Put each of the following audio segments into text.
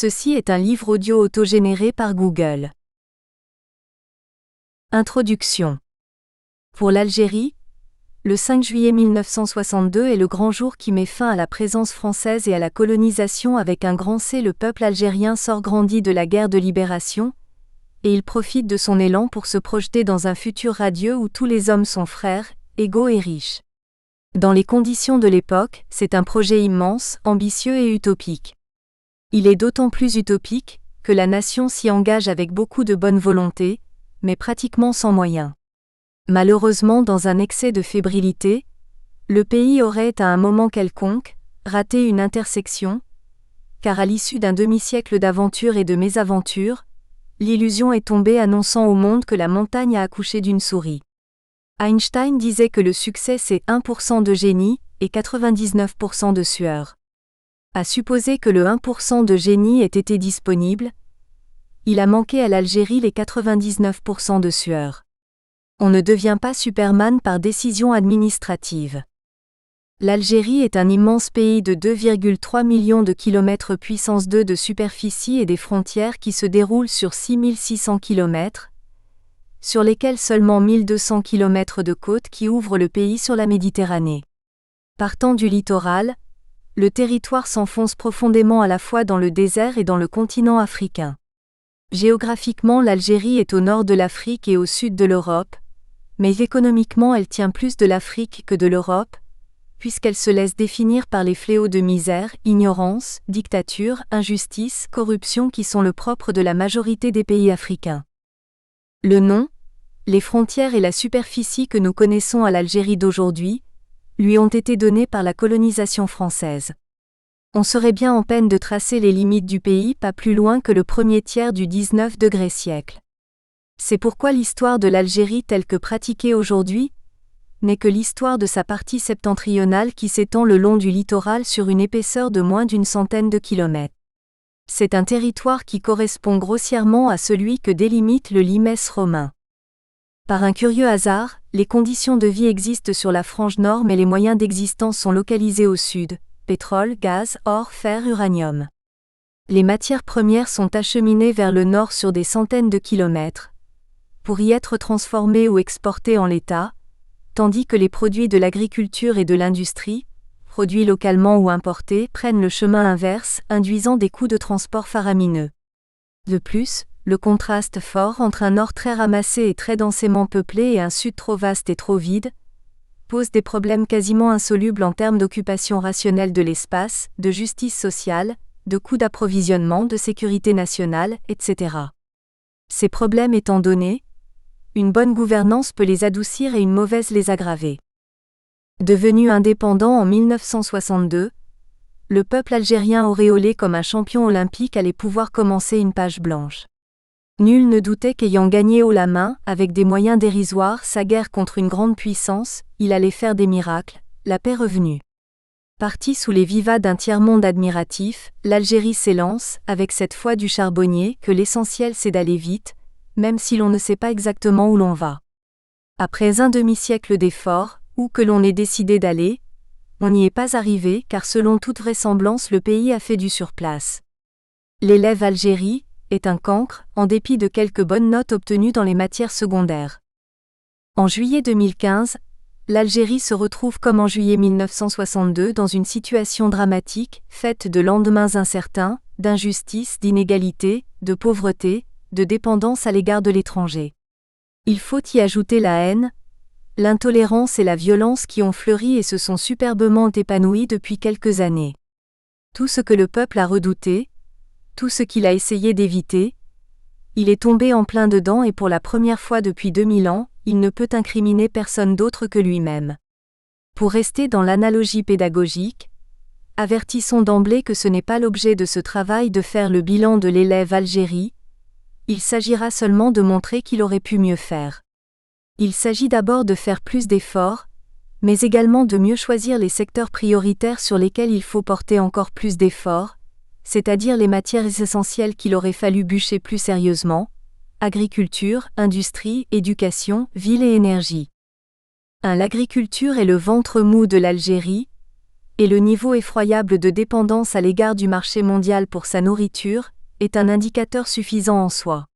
Ceci est un livre audio autogénéré par Google. Introduction. Pour l'Algérie, le 5 juillet 1962 est le grand jour qui met fin à la présence française et à la colonisation avec un grand C. Le peuple algérien sort grandi de la guerre de libération, et il profite de son élan pour se projeter dans un futur radieux où tous les hommes sont frères, égaux et riches. Dans les conditions de l'époque, c'est un projet immense, ambitieux et utopique. Il est d'autant plus utopique que la nation s'y engage avec beaucoup de bonne volonté, mais pratiquement sans moyens. Malheureusement, dans un excès de fébrilité, le pays aurait à un moment quelconque raté une intersection, car à l'issue d'un demi-siècle d'aventures et de mésaventures, l'illusion est tombée annonçant au monde que la montagne a accouché d'une souris. Einstein disait que le succès c'est 1% de génie et 99% de sueur. À supposer que le 1% de génie ait été disponible, il a manqué à l'Algérie les 99% de sueur. On ne devient pas Superman par décision administrative. L'Algérie est un immense pays de 2,3 millions de kilomètres puissance 2 de superficie et des frontières qui se déroulent sur 6600 kilomètres, sur lesquels seulement 1200 kilomètres de côtes qui ouvrent le pays sur la Méditerranée. Partant du littoral, le territoire s'enfonce profondément à la fois dans le désert et dans le continent africain. Géographiquement, l'Algérie est au nord de l'Afrique et au sud de l'Europe, mais économiquement elle tient plus de l'Afrique que de l'Europe, puisqu'elle se laisse définir par les fléaux de misère, ignorance, dictature, injustice, corruption qui sont le propre de la majorité des pays africains. Le nom, les frontières et la superficie que nous connaissons à l'Algérie d'aujourd'hui, lui ont été donnés par la colonisation française. On serait bien en peine de tracer les limites du pays pas plus loin que le premier tiers du 19e siècle. C'est pourquoi l'histoire de l'Algérie telle que pratiquée aujourd'hui n'est que l'histoire de sa partie septentrionale qui s'étend le long du littoral sur une épaisseur de moins d'une centaine de kilomètres. C'est un territoire qui correspond grossièrement à celui que délimite le limès romain. Par un curieux hasard, les conditions de vie existent sur la frange nord mais les moyens d'existence sont localisés au sud, pétrole, gaz, or, fer, uranium. Les matières premières sont acheminées vers le nord sur des centaines de kilomètres, pour y être transformées ou exportées en l'état, tandis que les produits de l'agriculture et de l'industrie, produits localement ou importés, prennent le chemin inverse, induisant des coûts de transport faramineux. De plus, le contraste fort entre un nord très ramassé et très densément peuplé et un sud trop vaste et trop vide pose des problèmes quasiment insolubles en termes d'occupation rationnelle de l'espace, de justice sociale, de coûts d'approvisionnement, de sécurité nationale, etc. Ces problèmes étant donnés, une bonne gouvernance peut les adoucir et une mauvaise les aggraver. Devenu indépendant en 1962, le peuple algérien auréolé comme un champion olympique allait pouvoir commencer une page blanche. Nul ne doutait qu'ayant gagné haut la main, avec des moyens dérisoires, sa guerre contre une grande puissance, il allait faire des miracles, la paix revenue. Partie sous les vivas d'un tiers-monde admiratif, l'Algérie s'élance, avec cette foi du charbonnier que l'essentiel c'est d'aller vite, même si l'on ne sait pas exactement où l'on va. Après un demi-siècle d'efforts, où que l'on ait décidé d'aller, on n'y est pas arrivé car selon toute vraisemblance le pays a fait du surplace. L'élève Algérie est un cancre, en dépit de quelques bonnes notes obtenues dans les matières secondaires. En juillet 2015, l'Algérie se retrouve comme en juillet 1962 dans une situation dramatique, faite de lendemains incertains, d'injustice, d'inégalité, de pauvreté, de dépendance à l'égard de l'étranger. Il faut y ajouter la haine, l'intolérance et la violence qui ont fleuri et se sont superbement épanouies depuis quelques années. Tout ce que le peuple a redouté, tout ce qu'il a essayé d'éviter, il est tombé en plein dedans et pour la première fois depuis 2000 ans, il ne peut incriminer personne d'autre que lui-même. Pour rester dans l'analogie pédagogique, avertissons d'emblée que ce n'est pas l'objet de ce travail de faire le bilan de l'élève Algérie, il s'agira seulement de montrer qu'il aurait pu mieux faire. Il s'agit d'abord de faire plus d'efforts, mais également de mieux choisir les secteurs prioritaires sur lesquels il faut porter encore plus d'efforts, c'est-à-dire les matières essentielles qu'il aurait fallu bûcher plus sérieusement, agriculture, industrie, éducation, ville et énergie. L'agriculture est le ventre mou de l'Algérie, et le niveau effroyable de dépendance à l'égard du marché mondial pour sa nourriture, est un indicateur suffisant en soi.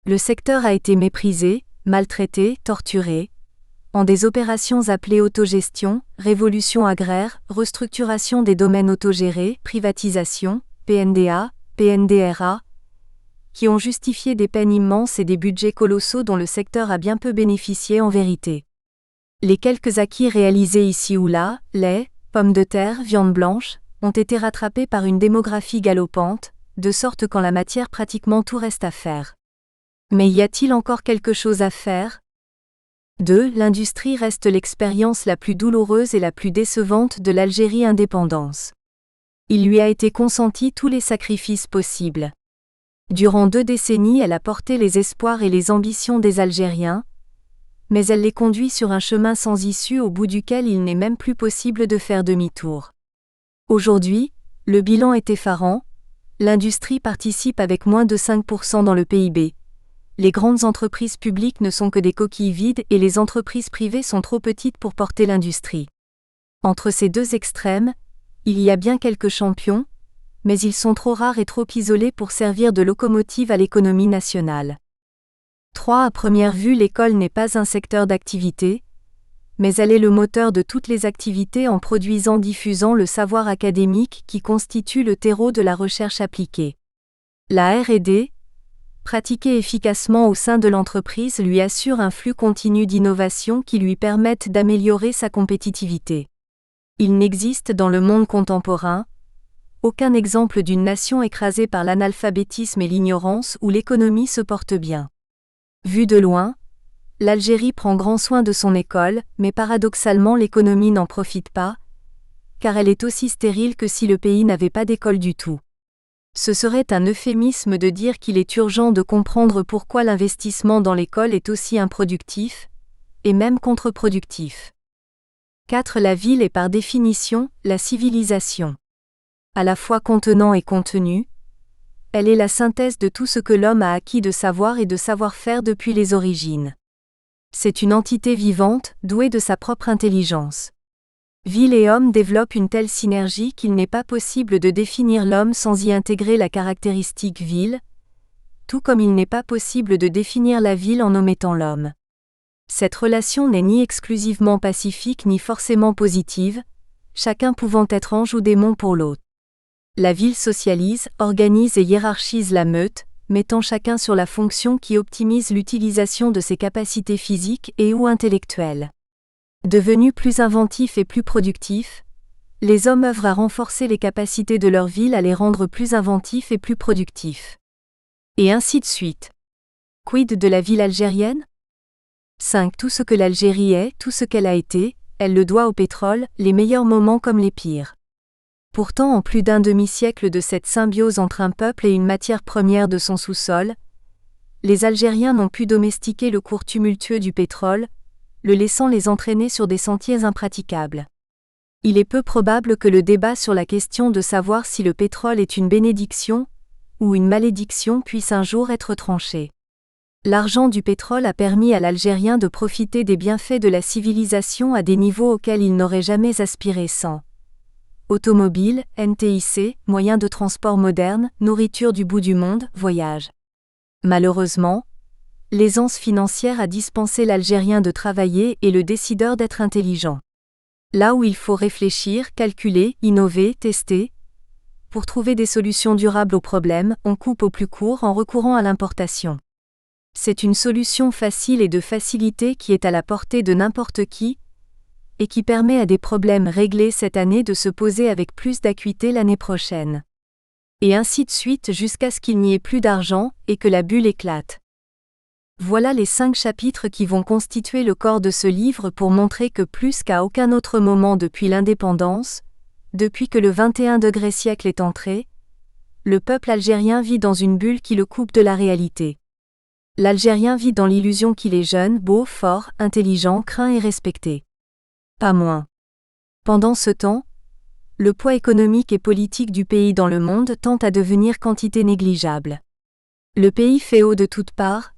Le secteur a été méprisé, maltraité, torturé, en des opérations appelées autogestion, révolution agraire, restructuration des domaines autogérés, privatisation, PNDA, PNDRA, qui ont justifié des peines immenses et des budgets colossaux dont le secteur a bien peu bénéficié en vérité. Les quelques acquis réalisés ici ou là, lait, pommes de terre, viande blanche, ont été rattrapés par une démographie galopante, de sorte qu'en la matière pratiquement tout reste à faire. Mais y a-t-il encore quelque chose à faire ? 2. L'industrie reste l'expérience la plus douloureuse et la plus décevante de l'Algérie indépendance. Il lui a été consenti tous les sacrifices possibles. Durant 2 décennies, elle a porté les espoirs et les ambitions des Algériens, mais elle les conduit sur un chemin sans issue au bout duquel il n'est même plus possible de faire demi-tour. Aujourd'hui, le bilan est effarant, l'industrie participe avec moins de 5% dans le PIB. Les grandes entreprises publiques ne sont que des coquilles vides et les entreprises privées sont trop petites pour porter l'industrie. Entre ces 2 extrêmes, il y a bien quelques champions, mais ils sont trop rares et trop isolés pour servir de locomotive à l'économie nationale. 3. À première vue, l'école n'est pas un secteur d'activité, mais elle est le moteur de toutes les activités en diffusant le savoir académique qui constitue le terreau de la recherche appliquée. La R&D, pratiquée efficacement au sein de l'entreprise, lui assure un flux continu d'innovations qui lui permettent d'améliorer sa compétitivité. Il n'existe dans le monde contemporain aucun exemple d'une nation écrasée par l'analphabétisme et l'ignorance où l'économie se porte bien. Vu de loin, l'Algérie prend grand soin de son école, mais paradoxalement l'économie n'en profite pas, car elle est aussi stérile que si le pays n'avait pas d'école du tout. Ce serait un euphémisme de dire qu'il est urgent de comprendre pourquoi l'investissement dans l'école est aussi improductif, et même contre-productif. 4. La ville est par définition la civilisation. À la fois contenant et contenu, elle est la synthèse de tout ce que l'homme a acquis de savoir et de savoir-faire depuis les origines. C'est une entité vivante, douée de sa propre intelligence. Ville et homme développent une telle synergie qu'il n'est pas possible de définir l'homme sans y intégrer la caractéristique ville, tout comme il n'est pas possible de définir la ville en omettant l'homme. Cette relation n'est ni exclusivement pacifique ni forcément positive, chacun pouvant être ange ou démon pour l'autre. La ville socialise, organise et hiérarchise la meute, mettant chacun sur la fonction qui optimise l'utilisation de ses capacités physiques et ou intellectuelles. Devenus plus inventifs et plus productifs, les hommes œuvrent à renforcer les capacités de leur ville à les rendre plus inventifs et plus productifs. Et ainsi de suite. Quid de la ville algérienne ? 5. Tout ce que l'Algérie est, tout ce qu'elle a été, elle le doit au pétrole, les meilleurs moments comme les pires. Pourtant, en plus d'un demi-siècle de cette symbiose entre un peuple et une matière première de son sous-sol, les Algériens n'ont pu domestiquer le cours tumultueux du pétrole, le laissant les entraîner sur des sentiers impraticables. Il est peu probable que le débat sur la question de savoir si le pétrole est une bénédiction ou une malédiction puisse un jour être tranché. L'argent du pétrole a permis à l'Algérien de profiter des bienfaits de la civilisation à des niveaux auxquels il n'aurait jamais aspiré sans automobile, NTIC, moyens de transport modernes, nourriture du bout du monde, voyage. Malheureusement, l'aisance financière a dispensé l'Algérien de travailler et le décideur d'être intelligent. Là où il faut réfléchir, calculer, innover, tester, pour trouver des solutions durables aux problèmes, on coupe au plus court en recourant à l'importation. C'est une solution facile et de facilité qui est à la portée de n'importe qui, et qui permet à des problèmes réglés cette année de se poser avec plus d'acuité l'année prochaine. Et ainsi de suite jusqu'à ce qu'il n'y ait plus d'argent et que la bulle éclate. Voilà les 5 chapitres qui vont constituer le corps de ce livre pour montrer que plus qu'à aucun autre moment depuis l'indépendance, depuis que le 21e siècle est entré, le peuple algérien vit dans une bulle qui le coupe de la réalité. L'Algérien vit dans l'illusion qu'il est jeune, beau, fort, intelligent, craint et respecté. Pas moins. Pendant ce temps, le poids économique et politique du pays dans le monde tend à devenir quantité négligeable. Le pays fait haut de toutes parts,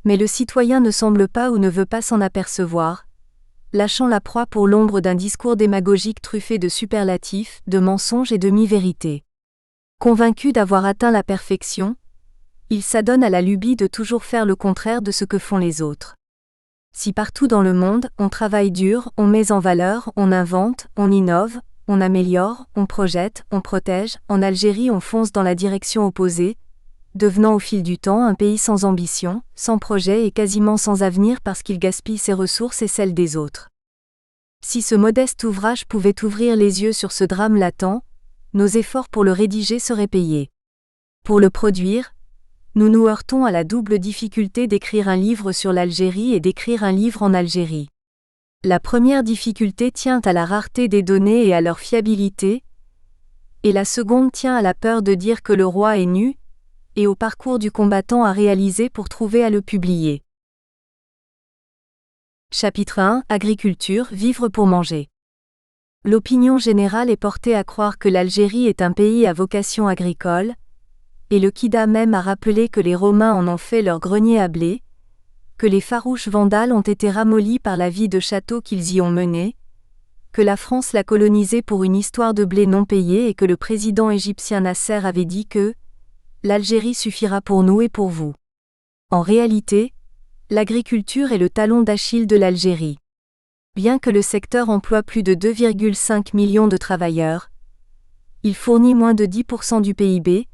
mais le citoyen ne semble pas ou ne veut pas s'en apercevoir. lâchant la proie pour l'ombre d'un discours démagogique truffé de superlatifs, de mensonges et de mi-vérités. Convaincu d'avoir atteint la perfection, il s'adonne à la lubie de toujours faire le contraire de ce que font les autres. Si partout dans le monde, on travaille dur, on met en valeur, on invente, on innove, on améliore, on projette, on protège, en Algérie on fonce dans la direction opposée, devenant au fil du temps un pays sans ambition, sans projet et quasiment sans avenir parce qu'il gaspille ses ressources et celles des autres. Si ce modeste ouvrage pouvait ouvrir les yeux sur ce drame latent, nos efforts pour le rédiger seraient payés. Pour le produire, nous nous heurtons à la double difficulté d'écrire un livre sur l'Algérie et d'écrire un livre en Algérie. La première difficulté tient à la rareté des données et à leur fiabilité, et la seconde tient à la peur de dire que le roi est nu, et au parcours du combattant à réaliser pour trouver à le publier. Chapitre 1 – Agriculture, vivre pour manger. L'opinion générale est portée à croire que l'Algérie est un pays à vocation agricole, et le Kida même a rappelé que les Romains en ont fait leur grenier à blé, que les farouches Vandales ont été ramollis par la vie de châteaux qu'ils y ont menée, que la France l'a colonisée pour une histoire de blé non payé et que le président égyptien Nasser avait dit que « l'Algérie suffira pour nous et pour vous ». En réalité, l'agriculture est le talon d'Achille de l'Algérie. Bien que le secteur emploie plus de 2,5 millions de travailleurs, il fournit moins de 10% du PIB,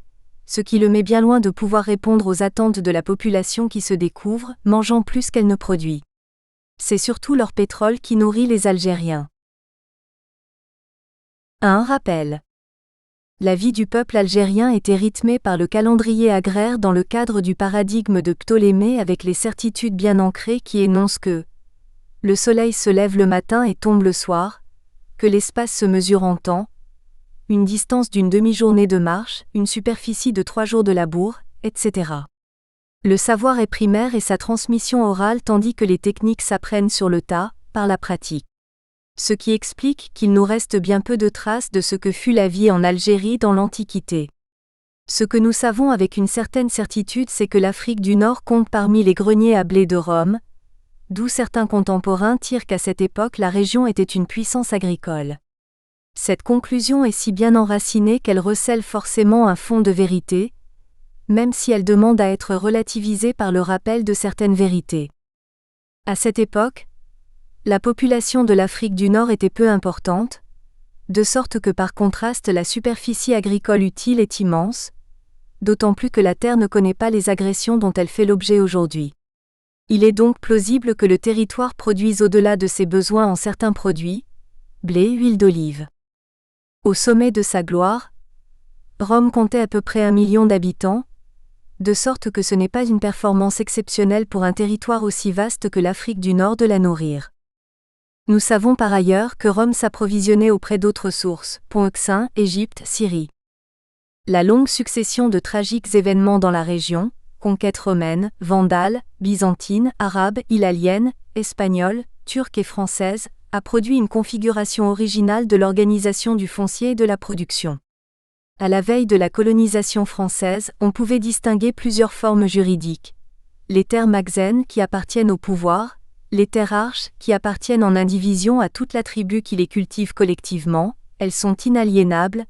ce qui le met bien loin de pouvoir répondre aux attentes de la population qui se découvre, mangeant plus qu'elle ne produit. C'est surtout leur pétrole qui nourrit les Algériens. Un rappel. La vie du peuple algérien était rythmée par le calendrier agraire dans le cadre du paradigme de Ptolémée avec les certitudes bien ancrées qui énoncent que le soleil se lève le matin et tombe le soir, que l'espace se mesure en temps, une distance d'une demi-journée de marche, une superficie de 3 jours de labour, etc. Le savoir est primaire et sa transmission orale tandis que les techniques s'apprennent sur le tas, par la pratique. Ce qui explique qu'il nous reste bien peu de traces de ce que fut la vie en Algérie dans l'Antiquité. Ce que nous savons avec une certaine certitude c'est que l'Afrique du Nord compte parmi les greniers à blé de Rome, d'où certains contemporains tirent qu'à cette époque la région était une puissance agricole. Cette conclusion est si bien enracinée qu'elle recèle forcément un fond de vérité, même si elle demande à être relativisée par le rappel de certaines vérités. À cette époque, la population de l'Afrique du Nord était peu importante, de sorte que par contraste la superficie agricole utile est immense, d'autant plus que la terre ne connaît pas les agressions dont elle fait l'objet aujourd'hui. Il est donc plausible que le territoire produise au-delà de ses besoins en certains produits, blé, huile d'olive. Au sommet de sa gloire, Rome comptait à peu près 1 million d'habitants, de sorte que ce n'est pas une performance exceptionnelle pour un territoire aussi vaste que l'Afrique du Nord de la nourrir. Nous savons par ailleurs que Rome s'approvisionnait auprès d'autres sources, Pont-Euxin, Égypte, Syrie. La longue succession de tragiques événements dans la région, conquêtes romaines, vandales, byzantines, arabes, hilaliennes, espagnoles, turques et françaises, a produit une configuration originale de l'organisation du foncier et de la production. À la veille de la colonisation française, on pouvait distinguer plusieurs formes juridiques. Les terres maxènes qui appartiennent au pouvoir, les terres arches qui appartiennent en indivision à toute la tribu qui les cultive collectivement, elles sont inaliénables,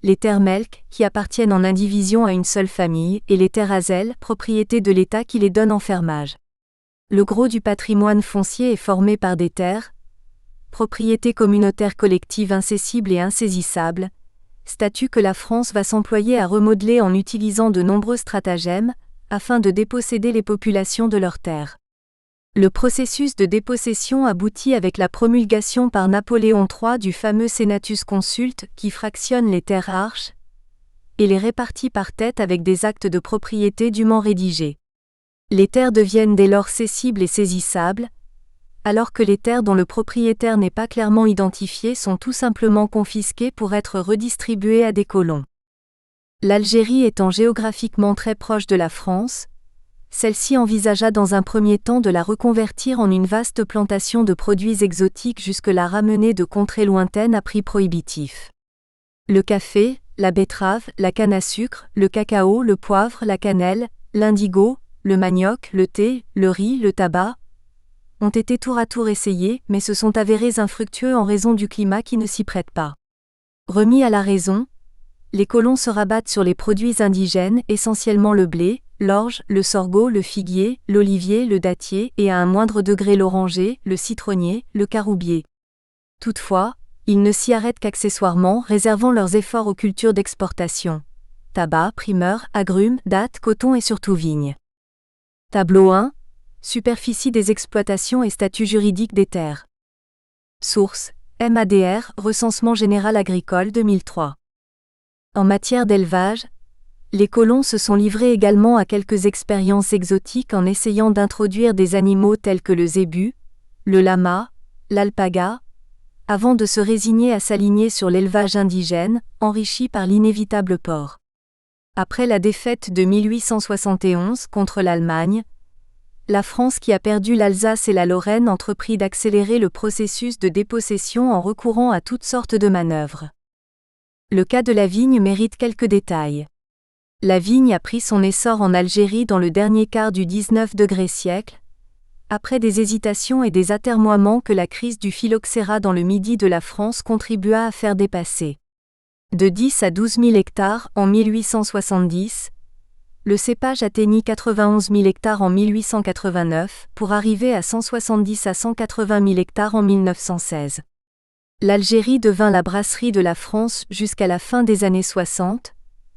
les terres melk qui appartiennent en indivision à une seule famille et les terres azelles, propriété de l'État qui les donne en fermage. Le gros du patrimoine foncier est formé par des terres, propriété communautaire collective incessible et insaisissable, statut que la France va s'employer à remodeler en utilisant de nombreux stratagèmes, afin de déposséder les populations de leurs terres. Le processus de dépossession aboutit avec la promulgation par Napoléon III du fameux Senatus Consulte qui fractionne les terres arches et les répartit par tête avec des actes de propriété dûment rédigés. Les terres deviennent dès lors cessibles et saisissables, alors que les terres dont le propriétaire n'est pas clairement identifié sont tout simplement confisquées pour être redistribuées à des colons. L'Algérie étant géographiquement très proche de la France, celle-ci envisagea dans un premier temps de la reconvertir en une vaste plantation de produits exotiques jusque-là ramenés de contrées lointaines à prix prohibitifs. Le café, la betterave, la canne à sucre, le cacao, le poivre, la cannelle, l'indigo, le manioc, le thé, le riz, le tabac, ont été tour à tour essayés mais se sont avérés infructueux en raison du climat qui ne s'y prête pas. Remis à la raison, les colons se rabattent sur les produits indigènes, essentiellement le blé, l'orge, le sorgho, le figuier, l'olivier, le dattier et à un moindre degré l'oranger, le citronnier, le caroubier. Toutefois, ils ne s'y arrêtent qu'accessoirement, réservant leurs efforts aux cultures d'exportation. Tabac, primeurs, agrumes, dattes, coton et surtout vignes. Tableau 1. Superficie des exploitations et statut juridique des terres. Source: MADR, Recensement général agricole 2003. En matière d'élevage, les colons se sont livrés également à quelques expériences exotiques en essayant d'introduire des animaux tels que le zébu, le lama, l'alpaga, avant de se résigner à s'aligner sur l'élevage indigène, enrichi par l'inévitable porc. Après la défaite de 1871 contre l'Allemagne, la France qui a perdu l'Alsace et la Lorraine entreprit d'accélérer le processus de dépossession en recourant à toutes sortes de manœuvres. Le cas de la vigne mérite quelques détails. La vigne a pris son essor en Algérie dans le dernier quart du XIXe siècle, après des hésitations et des atermoiements que la crise du phylloxéra dans le midi de la France contribua à faire dépasser. De 10 à 12 000 hectares en 1870, le cépage atteignit 91 000 hectares en 1889, pour arriver à 170 à 180 000 hectares en 1916. L'Algérie devint la brasserie de la France jusqu'à la fin des années 60,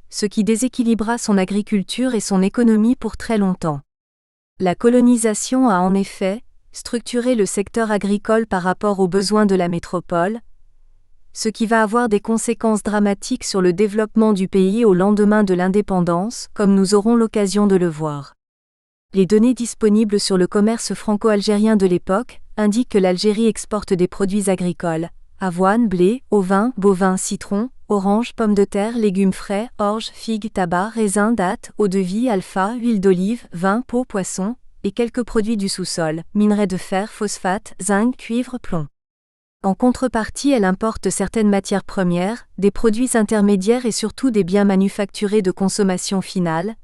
ce qui déséquilibra son agriculture et son économie pour très longtemps. La colonisation a en effet structuré le secteur agricole par rapport aux besoins de la métropole, ce qui va avoir des conséquences dramatiques sur le développement du pays au lendemain de l'indépendance, comme nous aurons l'occasion de le voir. Les données disponibles sur le commerce franco-algérien de l'époque indiquent que l'Algérie exporte des produits agricoles: avoine, blé, ovin, bovin, citron, orange, pommes de terre, légumes frais, orge, figues, tabac, raisins, dattes, eau-de-vie, alpha, huile d'olive, vin, peau, poisson, et quelques produits du sous-sol, minerais de fer, phosphate, zinc, cuivre, plomb. En contrepartie, elle importe certaines matières premières, des produits intermédiaires et surtout des biens manufacturés de consommation finale,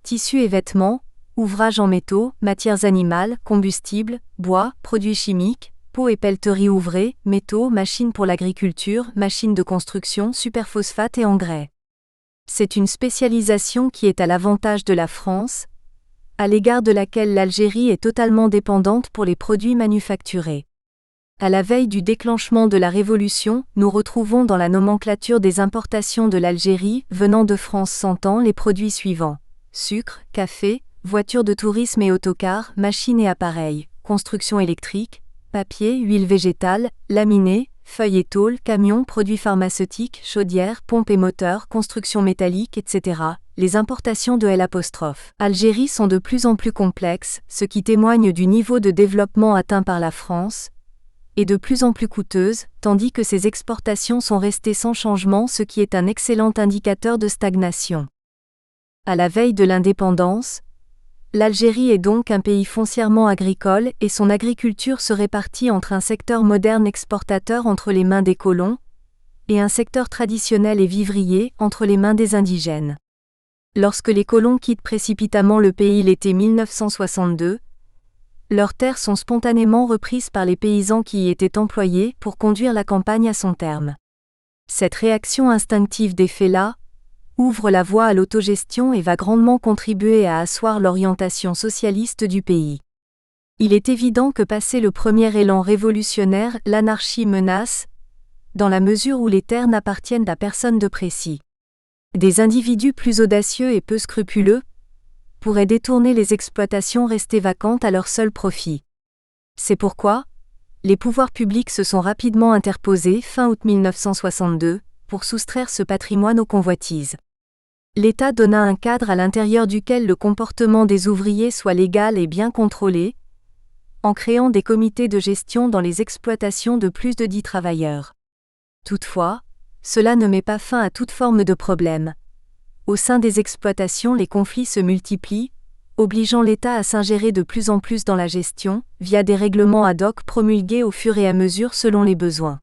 tissus et vêtements, ouvrages en métaux, matières animales, combustibles, bois, produits chimiques, peaux et pelleteries ouvrées, métaux, machines pour l'agriculture, machines de construction, superphosphate et engrais. C'est une spécialisation qui est à l'avantage de la France, à l'égard de laquelle l'Algérie est totalement dépendante pour les produits manufacturés. À la veille du déclenchement de la Révolution, nous retrouvons dans la nomenclature des importations de l'Algérie venant de France s'entend les produits suivants: sucre, café, voitures de tourisme et autocars, machines et appareils, construction électrique, papier, huile végétale, laminé, feuilles et tôles, camions, produits pharmaceutiques, chaudières, pompes et moteurs, construction métallique, etc. Les importations de Algérie sont de plus en plus complexes, ce qui témoigne du niveau de développement atteint par la France, et de plus en plus coûteuses, tandis que ces exportations sont restées sans changement, ce qui est un excellent indicateur de stagnation. À la veille de l'indépendance, l'Algérie est donc un pays foncièrement agricole et son agriculture se répartit entre un secteur moderne exportateur entre les mains des colons, et un secteur traditionnel et vivrier entre les mains des indigènes. Lorsque les colons quittent précipitamment le pays l'été 1962, leurs terres sont spontanément reprises par les paysans qui y étaient employés pour conduire la campagne à son terme. Cette réaction instinctive des fellahs ouvre la voie à l'autogestion et va grandement contribuer à asseoir l'orientation socialiste du pays. Il est évident que passé le premier élan révolutionnaire, l'anarchie menace, dans la mesure où les terres n'appartiennent à personne de précis. Des individus plus audacieux et peu scrupuleux pourraient détourner les exploitations restées vacantes à leur seul profit. C'est pourquoi les pouvoirs publics se sont rapidement interposés fin août 1962 pour soustraire ce patrimoine aux convoitises. L'État donna un cadre à l'intérieur duquel le comportement des ouvriers soit légal et bien contrôlé, en créant des comités de gestion dans les exploitations de plus de 10 travailleurs. Toutefois, cela ne met pas fin à toute forme de problème. Au sein des exploitations, les conflits se multiplient, obligeant l'État à s'ingérer de plus en plus dans la gestion, via des règlements ad hoc promulgués au fur et à mesure selon les besoins.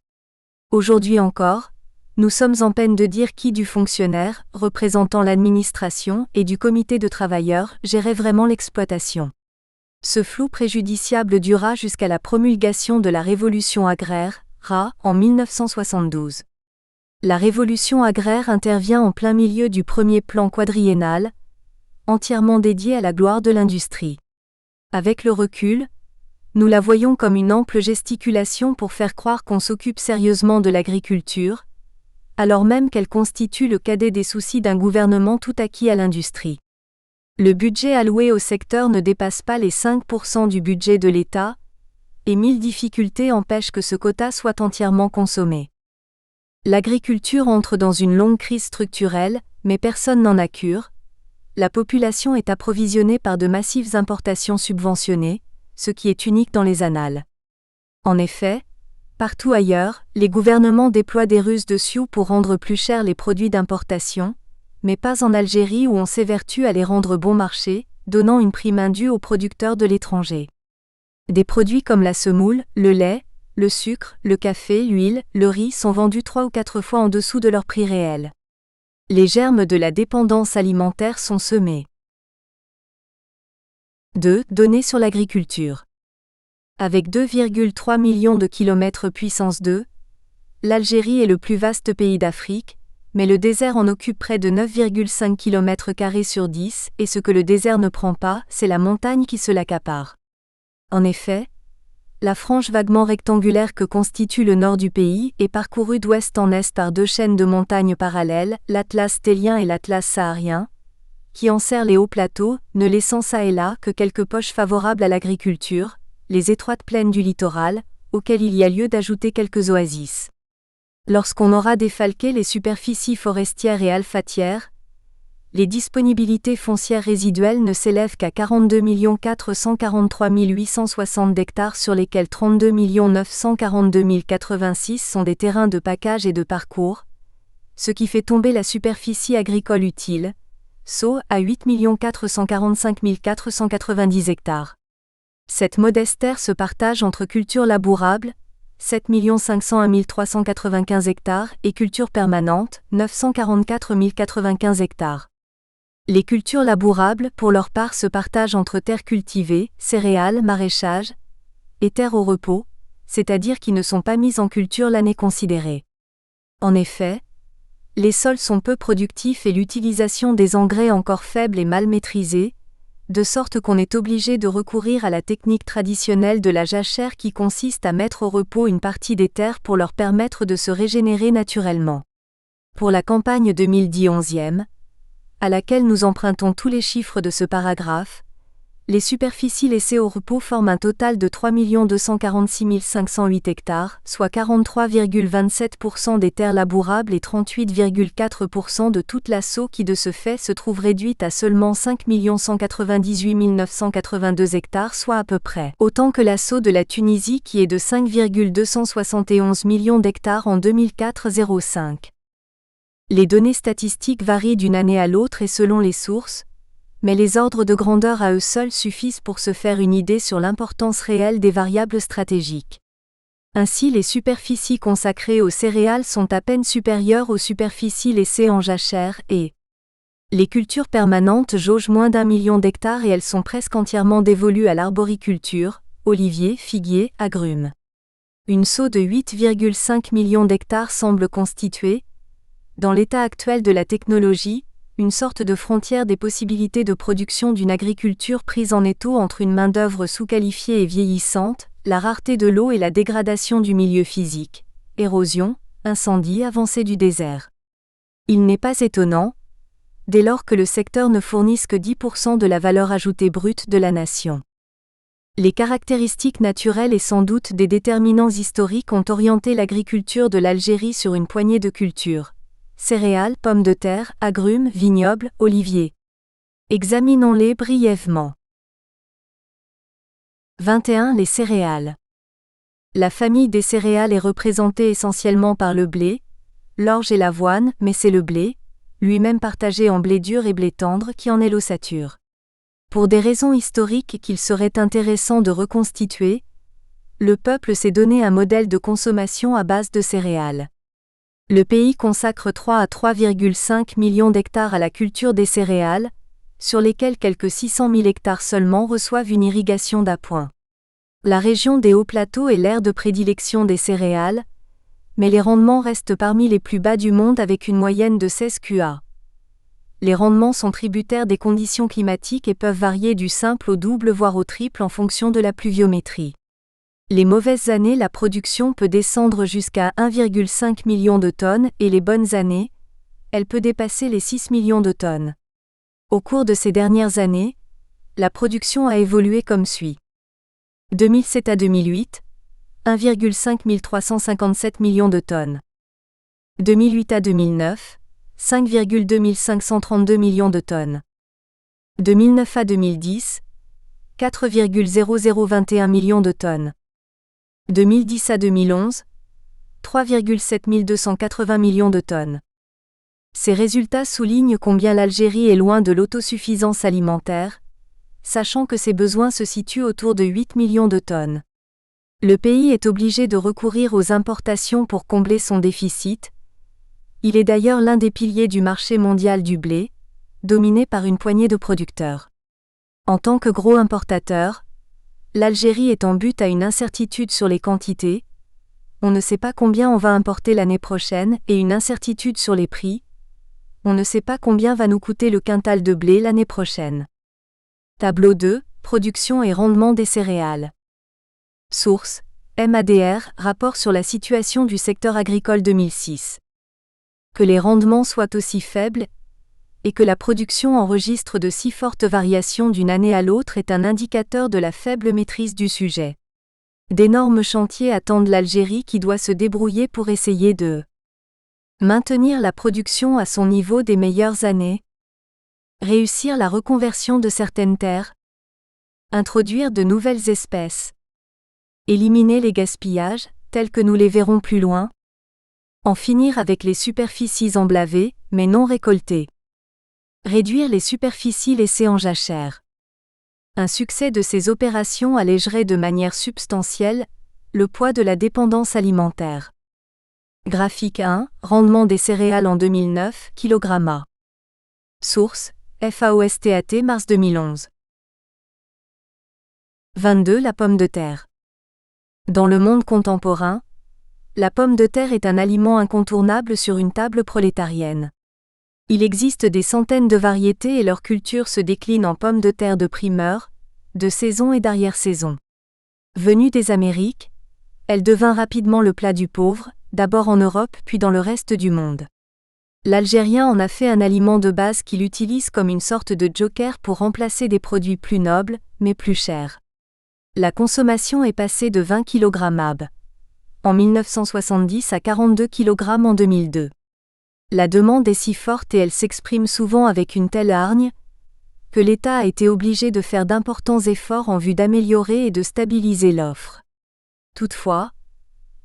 Aujourd'hui encore, nous sommes en peine de dire qui du fonctionnaire, représentant l'administration, et du comité de travailleurs, gérait vraiment l'exploitation. Ce flou préjudiciable dura jusqu'à la promulgation de la Révolution agraire, RA, en 1972. La révolution agraire intervient en plein milieu du premier plan quadriennal, entièrement dédié à la gloire de l'industrie. Avec le recul, nous la voyons comme une ample gesticulation pour faire croire qu'on s'occupe sérieusement de l'agriculture, alors même qu'elle constitue le cadet des soucis d'un gouvernement tout acquis à l'industrie. Le budget alloué au secteur ne dépasse pas les 5% du budget de l'État, et 1000 difficultés empêchent que ce quota soit entièrement consommé. L'agriculture entre dans une longue crise structurelle, mais personne n'en a cure. La population est approvisionnée par de massives importations subventionnées, ce qui est unique dans les annales. En effet, partout ailleurs, les gouvernements déploient des ruses de sioux pour rendre plus chers les produits d'importation, mais pas en Algérie où on s'évertue à les rendre bon marché, donnant une prime indue aux producteurs de l'étranger. Des produits comme la semoule, le lait, le sucre, le café, l'huile, le riz sont vendus 3 ou 4 fois en dessous de leur prix réel. Les germes de la dépendance alimentaire sont semés. 2. Données sur l'agriculture. Avec 2,3 millions de kilomètres puissance 2, l'Algérie est le plus vaste pays d'Afrique, mais le désert en occupe près de 9,5 km² sur 10, et ce que le désert ne prend pas, c'est la montagne qui se l'accapare. En effet, la frange vaguement rectangulaire que constitue le nord du pays est parcourue d'ouest en est par 2 chaînes de montagnes parallèles, l'Atlas tellien et l'Atlas saharien, qui enserrent les hauts plateaux, ne laissant çà et là que quelques poches favorables à l'agriculture, les étroites plaines du littoral, auxquelles il y a lieu d'ajouter quelques oasis. Lorsqu'on aura défalqué les superficies forestières et alphatières, les disponibilités foncières résiduelles ne s'élèvent qu'à 42 443 860 d'hectares sur lesquels 32 942 086 sont des terrains de pacage et de parcours, ce qui fait tomber la superficie agricole utile, SO, à 8 445 490 hectares. Cette modeste terre se partage entre cultures labourables, 7 501 395 hectares, et cultures permanentes, 944 095 hectares. Les cultures labourables, pour leur part, se partagent entre terres cultivées, céréales, maraîchage, et terres au repos, c'est-à-dire qui ne sont pas mises en culture l'année considérée. En effet, les sols sont peu productifs et l'utilisation des engrais encore faible et mal maîtrisée, de sorte qu'on est obligé de recourir à la technique traditionnelle de la jachère qui consiste à mettre au repos une partie des terres pour leur permettre de se régénérer naturellement. Pour la campagne 2010-11e, à laquelle nous empruntons tous les chiffres de ce paragraphe, les superficies laissées au repos forment un total de 3 246 508 hectares, soit 43,27% des terres labourables et 38,4% de toute la SO qui de ce fait se trouve réduite à seulement 5 198 982 hectares, soit à peu près autant que la SO de la Tunisie qui est de 5,271 millions d'hectares en 2004-05. Les données statistiques varient d'une année à l'autre et selon les sources, mais les ordres de grandeur à eux seuls suffisent pour se faire une idée sur l'importance réelle des variables stratégiques. Ainsi, les superficies consacrées aux céréales sont à peine supérieures aux superficies laissées en jachère et les cultures permanentes jaugent moins d'1 million d'hectares et elles sont presque entièrement dévolues à l'arboriculture, oliviers, figuiers, agrumes. Une SO de 8,5 millions d'hectares semble constituer, dans l'état actuel de la technologie, une sorte de frontière des possibilités de production d'une agriculture prise en étau entre une main-d'œuvre sous-qualifiée et vieillissante, la rareté de l'eau et la dégradation du milieu physique, érosion, incendie, avancée du désert. Il n'est pas étonnant, dès lors que le secteur ne fournisse que 10% de la valeur ajoutée brute de la nation. Les caractéristiques naturelles et sans doute des déterminants historiques ont orienté l'agriculture de l'Algérie sur une poignée de cultures. Céréales, pommes de terre, agrumes, vignobles, oliviers. Examinons-les brièvement. 21. Les céréales. La famille des céréales est représentée essentiellement par le blé, l'orge et l'avoine, mais c'est le blé, lui-même partagé en blé dur et blé tendre qui en est l'ossature. Pour des raisons historiques qu'il serait intéressant de reconstituer, le peuple s'est donné un modèle de consommation à base de céréales. Le pays consacre 3 à 3,5 millions d'hectares à la culture des céréales, sur lesquels quelques 600 000 hectares seulement reçoivent une irrigation d'appoint. La région des hauts plateaux est l'aire de prédilection des céréales, mais les rendements restent parmi les plus bas du monde avec une moyenne de 16 QA. Les rendements sont tributaires des conditions climatiques et peuvent varier du simple au double voire au triple en fonction de la pluviométrie. Les mauvaises années, la production peut descendre jusqu'à 1,5 million de tonnes et les bonnes années, elle peut dépasser les 6 millions de tonnes. Au cours de ces dernières années, la production a évolué comme suit. 2007 à 2008, 1,5 357 millions de tonnes. 2008 à 2009, 5,2 532 millions de tonnes. 2009 à 2010, 4,0021 millions de tonnes. 2010 à 2011, 3,7 280 millions de tonnes. Ces résultats soulignent combien l'Algérie est loin de l'autosuffisance alimentaire, sachant que ses besoins se situent autour de 8 millions de tonnes. Le pays est obligé de recourir aux importations pour combler son déficit. Il est d'ailleurs l'un des piliers du marché mondial du blé, dominé par une poignée de producteurs. En tant que gros importateur, l'Algérie est en butte à une incertitude sur les quantités. On ne sait pas combien on va importer l'année prochaine et une incertitude sur les prix. On ne sait pas combien va nous coûter le quintal de blé l'année prochaine. Tableau 2, production et rendement des céréales. Source, MADR, rapport sur la situation du secteur agricole 2006. Que les rendements soient aussi faibles et que la production enregistre de si fortes variations d'une année à l'autre est un indicateur de la faible maîtrise du sujet. D'énormes chantiers attendent l'Algérie qui doit se débrouiller pour essayer de maintenir la production à son niveau des meilleures années, réussir la reconversion de certaines terres, introduire de nouvelles espèces, éliminer les gaspillages, tels que nous les verrons plus loin, en finir avec les superficies emblavées, mais non récoltées, réduire les superficies laissées en jachère. Un succès de ces opérations allégerait de manière substantielle le poids de la dépendance alimentaire. Graphique 1, rendement des céréales en 2009, kg. Source, FAOSTAT mars 2011. 22. La pomme de terre. Dans le monde contemporain, la pomme de terre est un aliment incontournable sur une table prolétarienne. Il existe des centaines de variétés et leur culture se décline en pommes de terre de primeur, de saison et d'arrière-saison. Venue des Amériques, elle devint rapidement le plat du pauvre, d'abord en Europe puis dans le reste du monde. L'Algérien en a fait un aliment de base qu'il utilise comme une sorte de joker pour remplacer des produits plus nobles, mais plus chers. La consommation est passée de 20 kg en 1970 à 42 kg en 2002. La demande est si forte et elle s'exprime souvent avec une telle hargne que l'État a été obligé de faire d'importants efforts en vue d'améliorer et de stabiliser l'offre. Toutefois,